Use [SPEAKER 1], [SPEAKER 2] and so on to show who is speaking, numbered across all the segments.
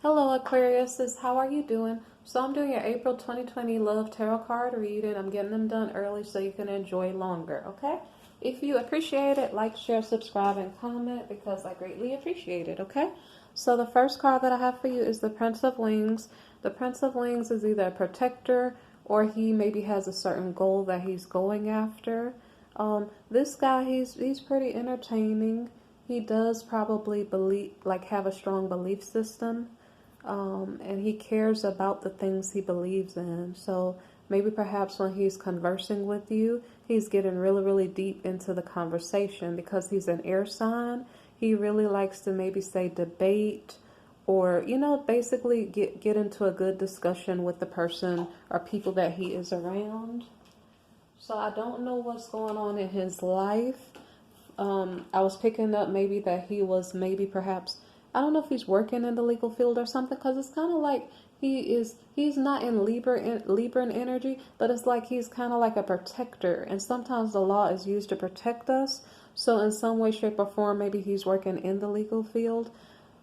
[SPEAKER 1] Hello Aquarius, how are you doing? So I'm doing your April 2020 Love Tarot card reading. I'm getting them done early so you can enjoy longer, okay? If you appreciate it, like, share, subscribe, and comment because I greatly appreciate it, okay? So the first card that I have for you is the Prince of Wings. The Prince of Wings is either a protector or he maybe has a certain goal that he's going after. This guy, he's pretty entertaining. He does probably have a strong belief system. And he cares about the things he believes in. So maybe perhaps when he's conversing with you, he's getting really, really deep into the conversation because he's an air sign. He really likes to maybe say debate or, basically get into a good discussion with the person or people that he is around. So I don't know what's going on in his life. I was picking up maybe that he was perhaps, I don't know if he's working in the legal field or something, because it's kind of like he's not in Libran energy, but it's like he's kind of like a protector, and sometimes the law is used to protect us. So in some way, shape, or form, maybe he's working in the legal field.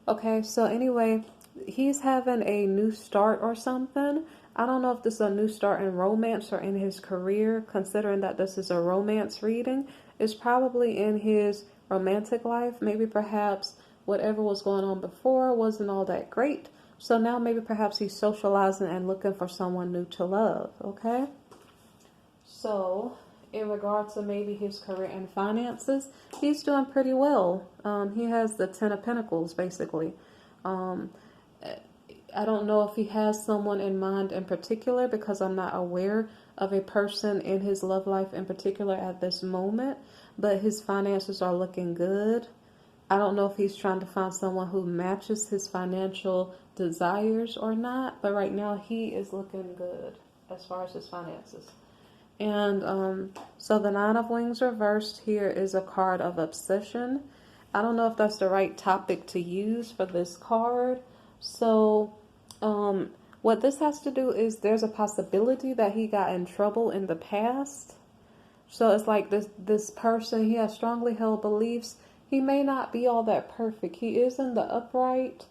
[SPEAKER 1] Okay, so anyway, he's having a new start or something. I don't know if this is a new start in romance or in his career, considering that this is a romance reading. It's probably in his romantic life. Maybe perhaps whatever was going on before wasn't all that great. So now maybe perhaps he's socializing and looking for someone new to love, okay? So in regards to maybe his career and finances, he's doing pretty well. He has the Ten of Pentacles, basically. I don't know if he has someone in mind in particular because I'm not aware of a person in his love life in particular at this moment, but his finances are looking good. I don't know if he's trying to find someone who matches his financial desires or not, but right now he is looking good as far as his finances. And so the Nine of Wings reversed here is a card of obsession. I don't know if that's the right topic to use for this card. So what this has to do is there's a possibility that he got in trouble in the past. So it's like this person, he has strongly held beliefs. He may not be all that perfect. He is in the upright,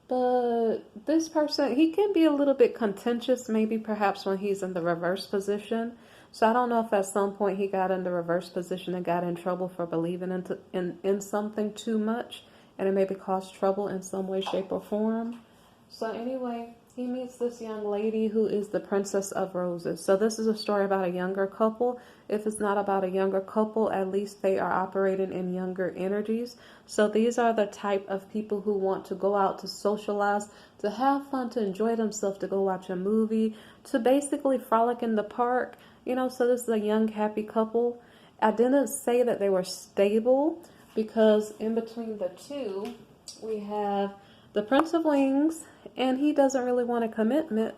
[SPEAKER 1] but this person, he can be a little bit contentious, maybe perhaps when he's in the reverse position. So I don't know if at some point he got in the reverse position and got in trouble for believing in something too much, and it maybe caused trouble in some way, shape, or form. So anyway, he meets this young lady who is the Princess of Roses. So this is a story about a younger couple. If it's not about a younger couple, at least they are operating in younger energies. So these are the type of people who want to go out to socialize, to have fun, to enjoy themselves, to go watch a movie, to basically frolic in the park. So this is a young, happy couple. I didn't say that they were stable because in between the two, we have the Prince of Wings, and he doesn't really want a commitment.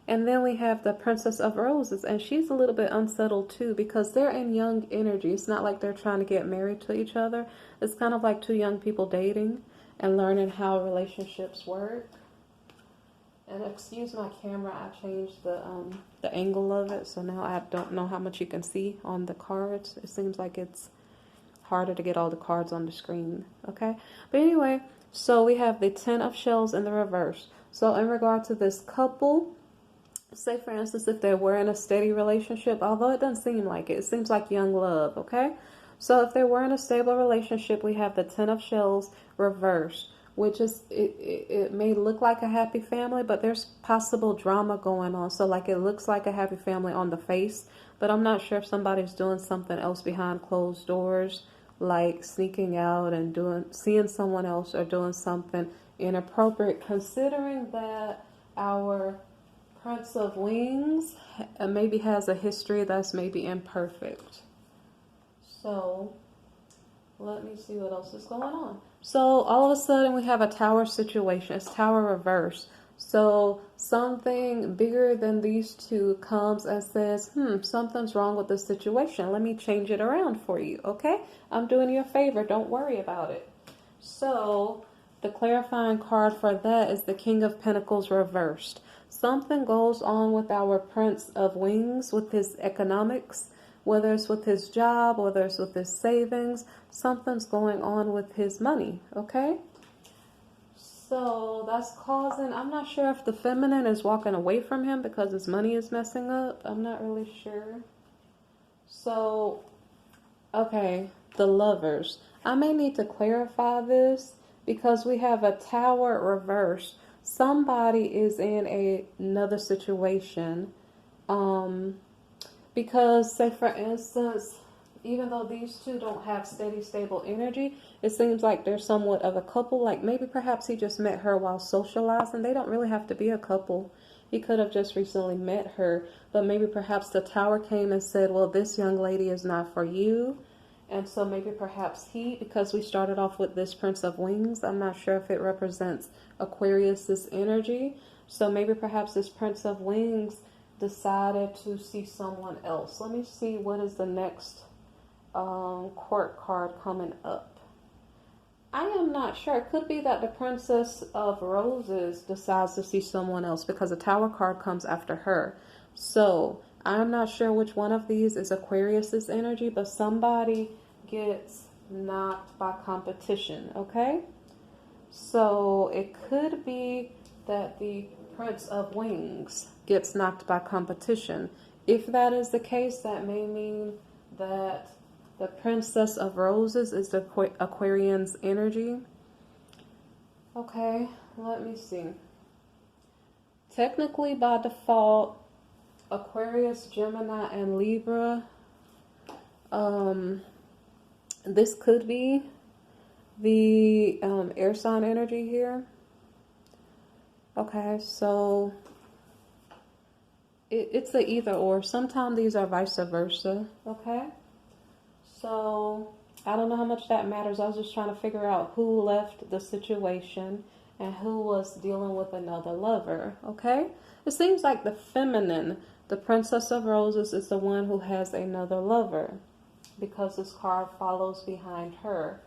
[SPEAKER 1] And then we have the Princess of Roses, and she's a little bit unsettled too because they're in young energy. It's not like they're trying to get married to each other. It's kind of like two young people dating and learning how relationships work. And excuse my camera, I changed the angle of it, so now I don't know how much you can see on the cards. It seems like it's harder to get all the cards on the screen, okay? But anyway, so we have the Ten of Shells in the reverse. So in regard to this couple, say for instance, if they were in a steady relationship, although it doesn't seem like it, it seems like young love, okay? So if they were in a stable relationship, we have the Ten of Shells reversed, which is, it may look like a happy family, but there's possible drama going on. So like it looks like a happy family on the face, but I'm not sure if somebody's doing something else behind closed doors, like sneaking out and seeing someone else or doing something inappropriate, considering that our Prince of Wings maybe has a history that's maybe imperfect. So let me see what else is going on. So all of a sudden we have a Tower situation. It's Tower reverse. So something bigger than these two comes and says, something's wrong with this situation. Let me change it around for you, okay? I'm doing you a favor. Don't worry about it. So the clarifying card for that is the King of Pentacles reversed. Something goes on with our Prince of Wings, with his economics, whether it's with his job, whether it's with his savings. Something's going on with his money, okay? So that's causing, I'm not sure if the feminine is walking away from him because his money is messing up. I'm not really sure. So, okay, the lovers. I may need to clarify this because we have a tower reversed. Somebody is in another situation. Because, say for instance, even though these two don't have steady, stable energy, it seems like they're somewhat of a couple. Like maybe perhaps he just met her while socializing. They don't really have to be a couple. He could have just recently met her, but maybe perhaps the tower came and said, well, this young lady is not for you. And so maybe perhaps he, because we started off with this Prince of Wings, I'm not sure if it represents Aquarius's energy. So maybe perhaps this Prince of Wings decided to see someone else. Let me see what is the next court card coming up. I am not sure. It could be that the Princess of Roses decides to see someone else because the Tower card comes after her. So I'm not sure which one of these is Aquarius's energy, but somebody gets knocked by competition, okay? So it could be that the Prince of Wings gets knocked by competition. If that is the case, that may mean that the Princess of Roses is the Aquarian's energy. Okay, let me see. Technically, by default, Aquarius, Gemini, and Libra, this could be the air sign energy here. Okay, so it's the either or. Sometimes these are vice versa, okay? So I don't know how much that matters. I was just trying to figure out who left the situation and who was dealing with another lover, okay? It seems like the feminine, the Princess of Roses, is the one who has another lover because this card follows behind her.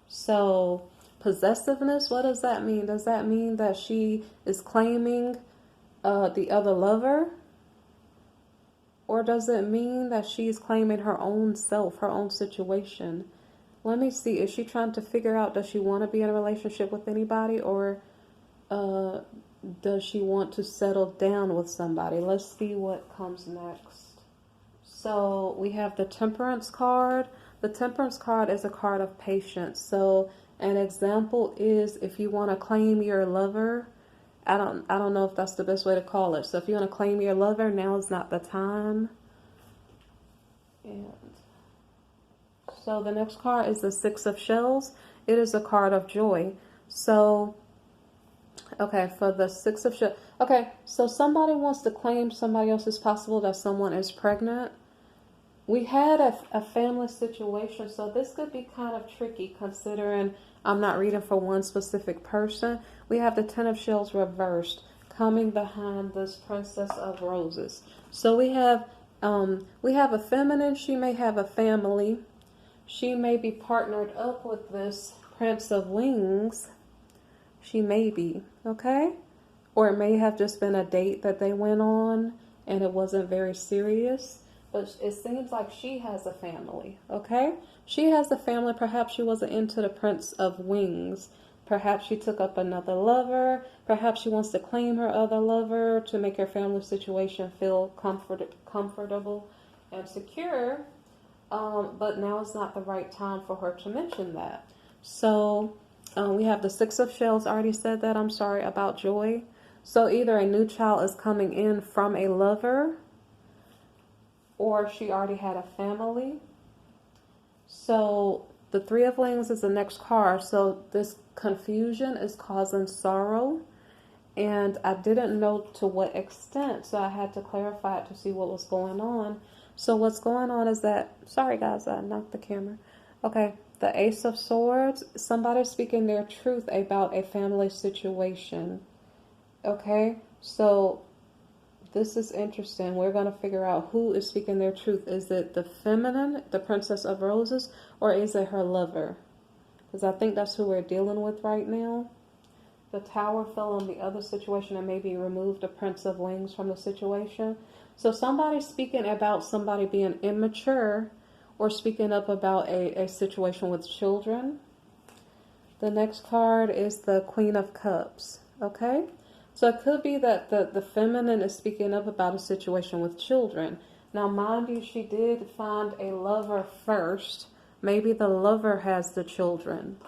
[SPEAKER 1] So possessiveness, what does that mean? Does that mean that she is claiming the other lover? Or does it mean that she's claiming her own self, her own situation? Let me see. Is she trying to figure out, does she want to be in a relationship with anybody? Or does she want to settle down with somebody? Let's see what comes next. So we have the Temperance card. The Temperance card is a card of patience. So an example is if you want to claim your lover, I don't know if that's the best way to call it. So if you want to claim your lover, now is not the time. And so the next card is the Six of Shells. It is a card of joy. So, okay, for the Six of Shells. Okay, so somebody wants to claim somebody else. It's possible that someone is pregnant. We had a family situation, so this could be kind of tricky considering I'm not reading for one specific person. We have the Ten of Shells reversed coming behind this Princess of Roses. So we have a feminine. She may have a family. She may be partnered up with this Prince of Wings. She may be, okay? Or it may have just been a date that they went on and it wasn't very serious. But it seems like she has a family, okay? She has a family. Perhaps she wasn't into the Prince of Wings. Perhaps she took up another lover. Perhaps she wants to claim her other lover to make her family situation feel comfortable and secure. But now is not the right time for her to mention that. So we have the Six of Shells. I already said that. I'm sorry about joy. So either a new child is coming in from a lover, or she already had a family. So the Three of Wings is the next card. So this confusion is causing sorrow. And I didn't know to what extent. So I had to clarify it to see what was going on. So what's going on is that, sorry guys, I knocked the camera. Okay, the Ace of Swords, somebody's speaking their truth about a family situation. Okay, so this is interesting. We're going to figure out who is speaking their truth. Is it the feminine, the Princess of Roses, or is it her lover? Because I think that's who we're dealing with right now. The Tower fell on the other situation and maybe removed the Prince of Wings from the situation. So somebody's speaking about somebody being immature or speaking up about a situation with children. The next card is the Queen of Cups. Okay? So it could be that the feminine is speaking up about a situation with children. Now, mind you, she did find a lover first. Maybe the lover has the children.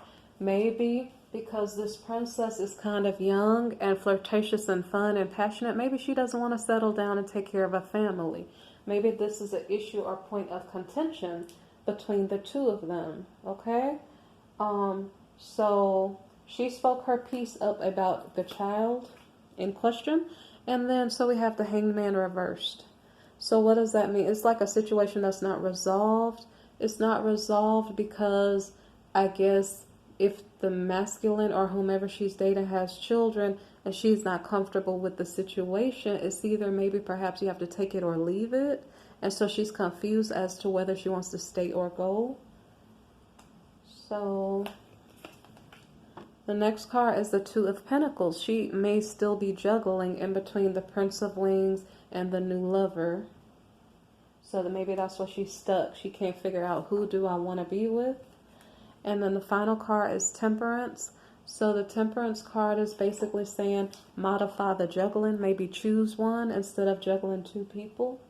[SPEAKER 1] Maybe because this princess is kind of young and flirtatious and fun and passionate, maybe she doesn't want to settle down and take care of a family. Maybe this is an issue or point of contention between the two of them. Okay? So she spoke her piece up about the child in question. And then so we have the Hangman reversed. So what does that mean? It's like a situation that's not resolved. It's not resolved because I guess if the masculine or whomever she's dating has children and she's not comfortable with the situation, it's either maybe perhaps you have to take it or leave it. And so she's confused as to whether she wants to stay or go. So the next card is the Two of Pentacles. She may still be juggling in between the Prince of Wings and the new lover. So that maybe that's why she's stuck. She can't figure out who do I want to be with. And then the final card is Temperance. So the Temperance card is basically saying modify the juggling. Maybe choose one instead of juggling two people.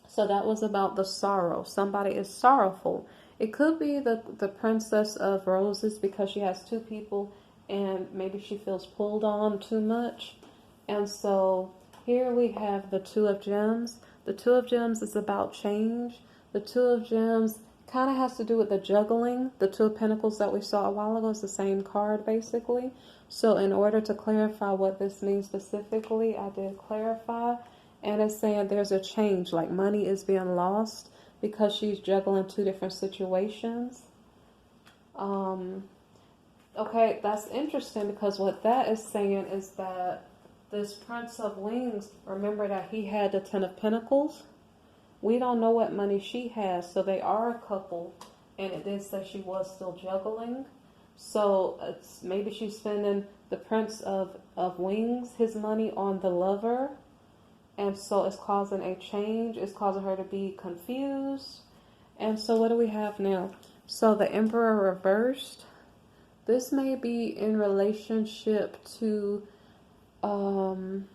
[SPEAKER 1] So that was about the sorrow. Somebody is sorrowful. It could be the Princess of Roses because she has two people and maybe she feels pulled on too much. And so here we have the Two of Gems. The Two of Gems is about change. The Two of Gems kind of has to do with the juggling. The Two of Pentacles that we saw a while ago is the same card basically. So in order to clarify what this means specifically, I did clarify. And it's saying there's a change, like money is being lost because she's juggling two different situations. Okay, that's interesting because what that is saying is that this Prince of Wings, remember that he had the Ten of Pentacles? We don't know what money she has, so they are a couple. And it did say she was still juggling. So maybe she's spending the Prince of Wings, his money on the lover. And so it's causing a change. It's causing her to be confused. And so what do we have now? So the Emperor reversed. This may be in relationship to one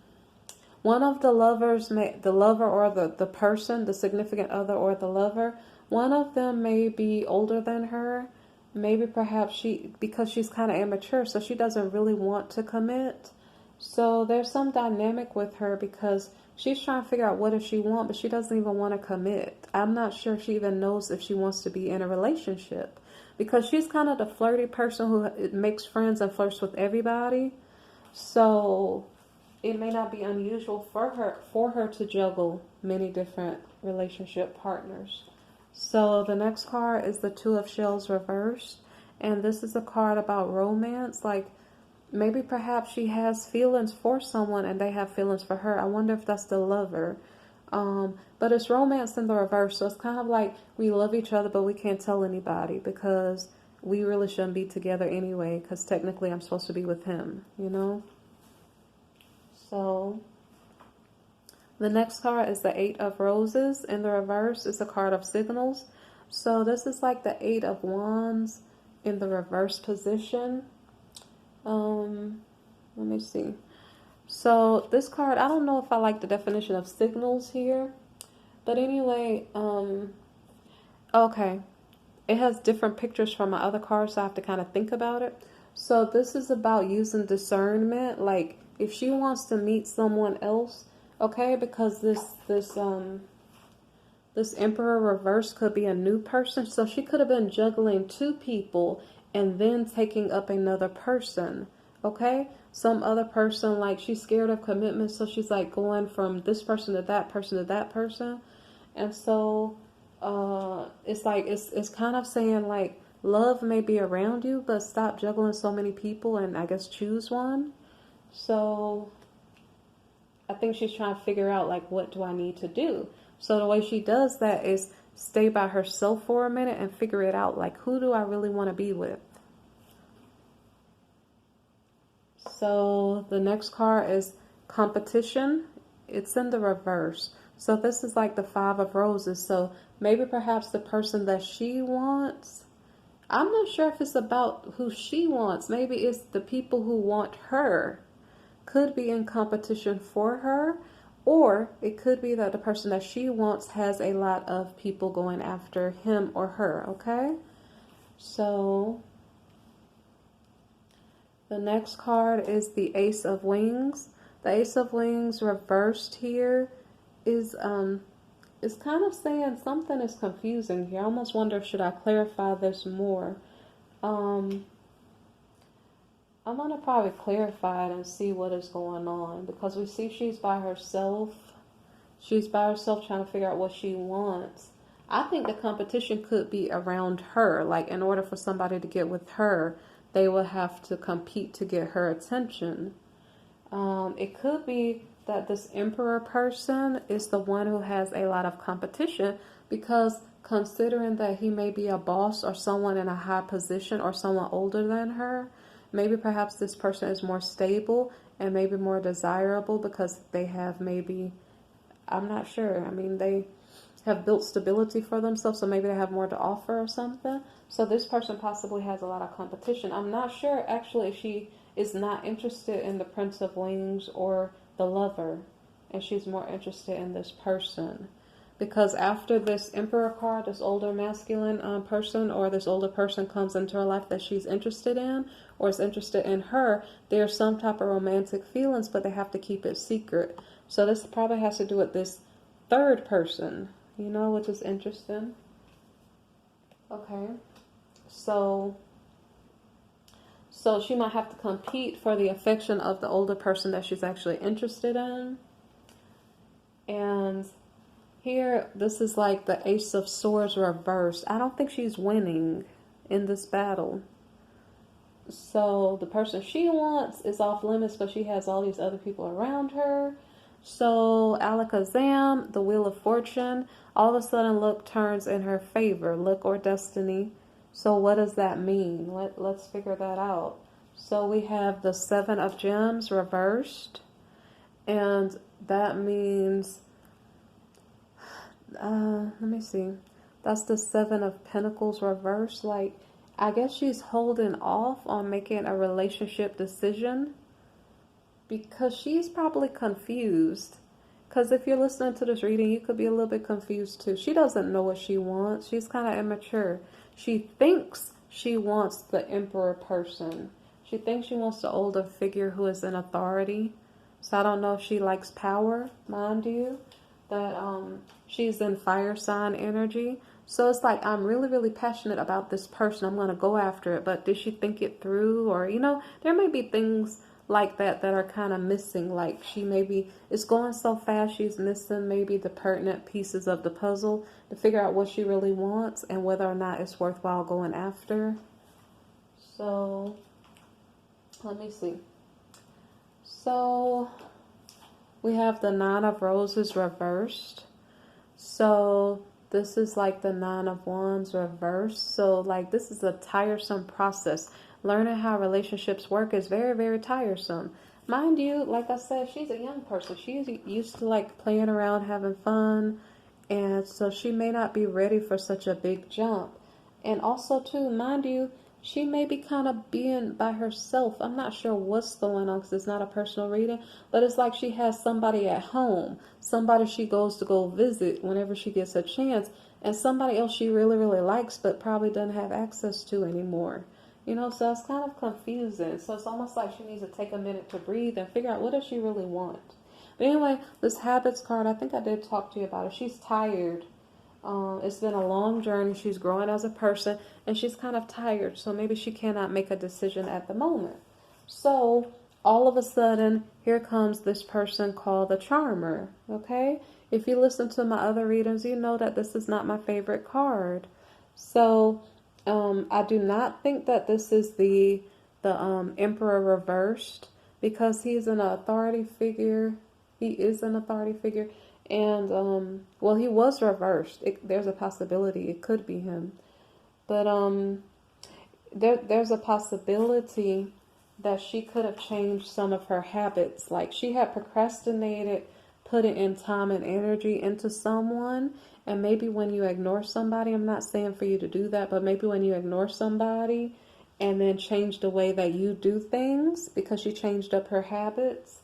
[SPEAKER 1] of the lovers, the lover or the person, the significant other or the lover. One of them may be older than her. Maybe perhaps because she's kind of immature, so she doesn't really want to commit. So there's some dynamic with her because she's trying to figure out what does she want, but she doesn't even want to commit. I'm not sure if she even knows if she wants to be in a relationship because she's kind of the flirty person who makes friends and flirts with everybody. So it may not be unusual for her to juggle many different relationship partners. So the next card is the Two of Shells reversed. And this is a card about romance. Like maybe perhaps she has feelings for someone and they have feelings for her. I wonder if that's the lover. But it's romance in the reverse. So it's kind of like we love each other, but we can't tell anybody because we really shouldn't be together anyway. Because technically I'm supposed to be with him, you know? So the next card is the Eight of Roses. In the reverse is a card of signals. So this is like the Eight of Wands in the reverse position. Let me see. So this card, I don't know if I like the definition of signals here. But anyway, okay. It has different pictures from my other cards, so I have to kind of think about it. So this is about using discernment. Like if she wants to meet someone else, okay, because this Emperor reverse could be a new person. So she could have been juggling two people and then taking up another person, okay? Some other person, like she's scared of commitment, so she's like going from this person to that person to that person. And so it's like, it's kind of saying like, love may be around you, but stop juggling so many people and I guess choose one. So I think she's trying to figure out like, what do I need to do? So the way she does that is stay by herself for a minute and figure it out. Like, who do I really want to be with? So the next card is competition. It's in the reverse. So this is like the Five of Roses. So maybe perhaps the person that she wants I'm not sure if it's about who she wants. Maybe it's the people who want her could be in competition for her, or it could be that the person that she wants has a lot of people going after him or her, okay? So the next card is the Ace of Wings. The Ace of Wings reversed here is kind of saying something is confusing here. I almost wonder, should I clarify this more? I'm going to probably clarify it and see what is going on, because we see she's by herself. She's by herself trying to figure out what she wants. I think the competition could be around her. Like, in order for somebody to get with her, they will have to compete to get her attention. It could be that this Emperor person is the one who has a lot of competition, because considering that he may be a boss or someone in a high position or someone older than her, maybe perhaps this person is more stable and maybe more desirable because they have maybe, I'm not sure. I mean, they have built stability for themselves, so maybe they have more to offer or something. So this person possibly has a lot of competition. I'm not sure actually if she is not interested in the Prince of Wings or the Lover, and she's more interested in this person. Because after this Emperor card, this older masculine person or this older person comes into her life that she's interested in or is interested in her, there's some type of romantic feelings, but they have to keep it secret. So this probably has to do with this third person, you know, which is interesting. Okay, so she might have to compete for the affection of the older person that she's actually interested in. And here, this is like the Ace of Swords reversed. I don't think she's winning in this battle. So the person she wants is off limits, but she has all these other people around her. So Alakazam, the Wheel of Fortune, all of a sudden luck turns in her favor, luck or destiny. So what does that mean? Let's figure that out. So we have the Seven of Gems reversed, and that means, let me see, that's the Seven of Pentacles reversed. Like, I guess she's holding off on making a relationship decision because she's probably confused. Because if you're listening to this reading, you could be a little bit confused too. She doesn't know what she wants. She's kind of immature. She thinks she wants the Emperor person. She thinks she wants the older figure who is in authority. So I don't know if she likes power, mind you. That she's in fire sign energy. So it's like, I'm really, really passionate about this person. I'm going to go after it. But did she think it through? Or, you know, there may be things like that are kind of missing. Like, she maybe, it's going so fast, she's missing maybe the pertinent pieces of the puzzle to figure out what she really wants and whether or not it's worthwhile going after. So let me see. So we have the Nine of Roses reversed. So this is like the Nine of Wands reversed. So like, this is a tiresome process. Learning how relationships work is very, very tiresome. Mind you, like I said, she's a young person. She's used to like playing around, having fun. And so she may not be ready for such a big jump. And also too, mind you, she may be kind of being by herself. I'm not sure what's going on because it's not a personal reading. But it's like she has somebody at home. Somebody she goes to go visit whenever she gets a chance. And somebody else she really, really likes but probably doesn't have access to anymore. You know, so it's kind of confusing. So it's almost like she needs to take a minute to breathe and figure out what does she really want. But anyway, this Habits card, I think I did talk to you about it. She's tired. It's been a long journey. She's growing as a person, and she's kind of tired. So maybe she cannot make a decision at the moment. So all of a sudden, here comes this person called the Charmer. Okay? If you listen to my other readings, you know that this is not my favorite card. So I do not think that this is the Emperor reversed, because he's an authority figure. He is an authority figure. And, well, he was reversed. There's a possibility it could be him. But there's a possibility that she could have changed some of her habits. Like, she had procrastinated putting in time and energy into someone. And maybe when you ignore somebody, I'm not saying for you to do that, but maybe when you ignore somebody and then change the way that you do things because she changed up her habits,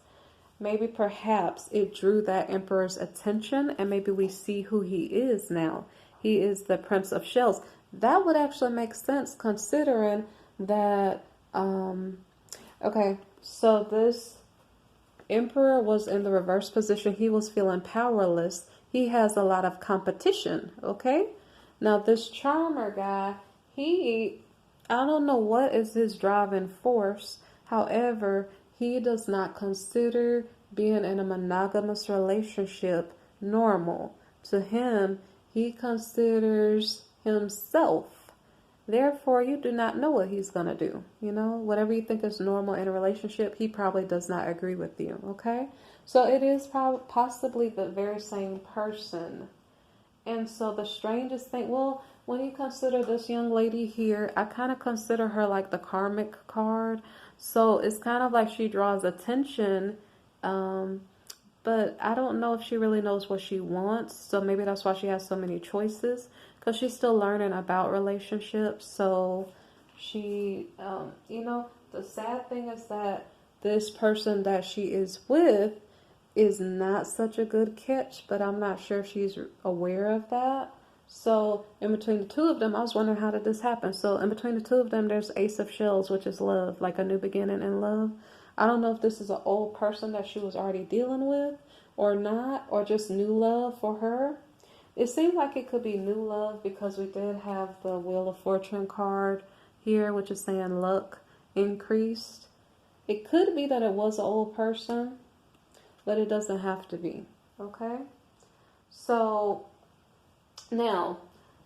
[SPEAKER 1] maybe perhaps it drew that emperor's attention, and maybe we see who he is now. He is the Prince of Shells. That would actually make sense considering that, okay, so this emperor was in the reverse position. He was feeling powerless. He has a lot of competition, okay? Now this charmer guy, I don't know what is his driving force. However, he does not consider being in a monogamous relationship normal. To him, he considers himself. Therefore, you do not know what he's going to do. You know, whatever you think is normal in a relationship, he probably does not agree with you, okay? So it is possibly the very same person. And so the strangest thing, well, when you consider this young lady here, I kind of consider her like the karmic card. So it's kind of like she draws attention, but I don't know if she really knows what she wants. So maybe that's why she has so many choices, because she's still learning about relationships. So she, you know, the sad thing is that this person that she is with is not such a good catch, but I'm not sure if she's aware of that. So in between the two of them, I was wondering, how did this happen? So in between the two of them, there's Ace of Shells, which is love, like a new beginning in love. I don't know if this is an old person that she was already dealing with or not, or just new love for her. It seems like it could be new love because we did have the Wheel of Fortune card here, which is saying luck increased. It could be that it was an old person, but it doesn't have to be, okay? So now,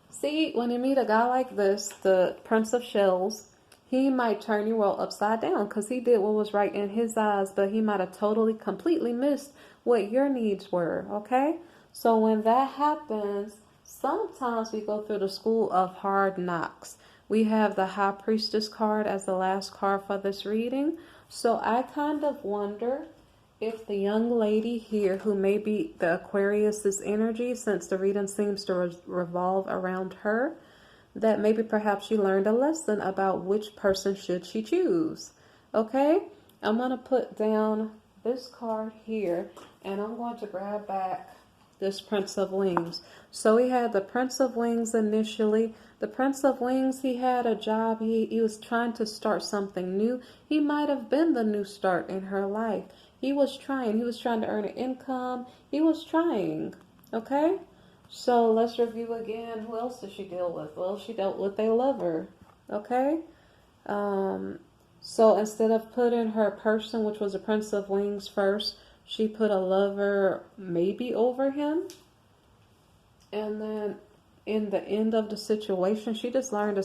[SPEAKER 1] see, when you meet a guy like this, the Prince of Shells, he might turn your world upside down because he did what was right in his eyes, but he might have totally, completely missed what your needs were, okay? So when that happens, sometimes we go through the school of hard knocks. We have the High Priestess card as the last card for this reading. So I kind of wonder if the young lady here, who may be the Aquarius's energy, since the reading seems to revolve around her, that maybe perhaps she learned a lesson about which person should she choose. Okay, I'm going to put down this card here, and I'm going to grab back this Prince of Wings. So we had the Prince of Wings initially. The Prince of Wings, he had a job. He was trying to start something new. He might have been the new start in her life. He was trying. He was trying to earn an income. He was trying. Okay? So let's review again. Who else did she deal with? Well, she dealt with a lover. Okay? So instead of putting her person, which was a Prince of Wings, first, she put a lover maybe over him. And then in the end of the situation, she just learned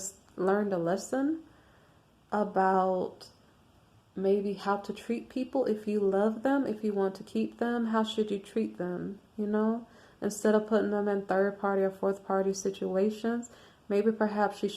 [SPEAKER 1] a lesson about maybe how to treat people. If you love them, if you want to keep them, how should you treat them, you know? Instead of putting them in third party or fourth party situations, maybe perhaps she should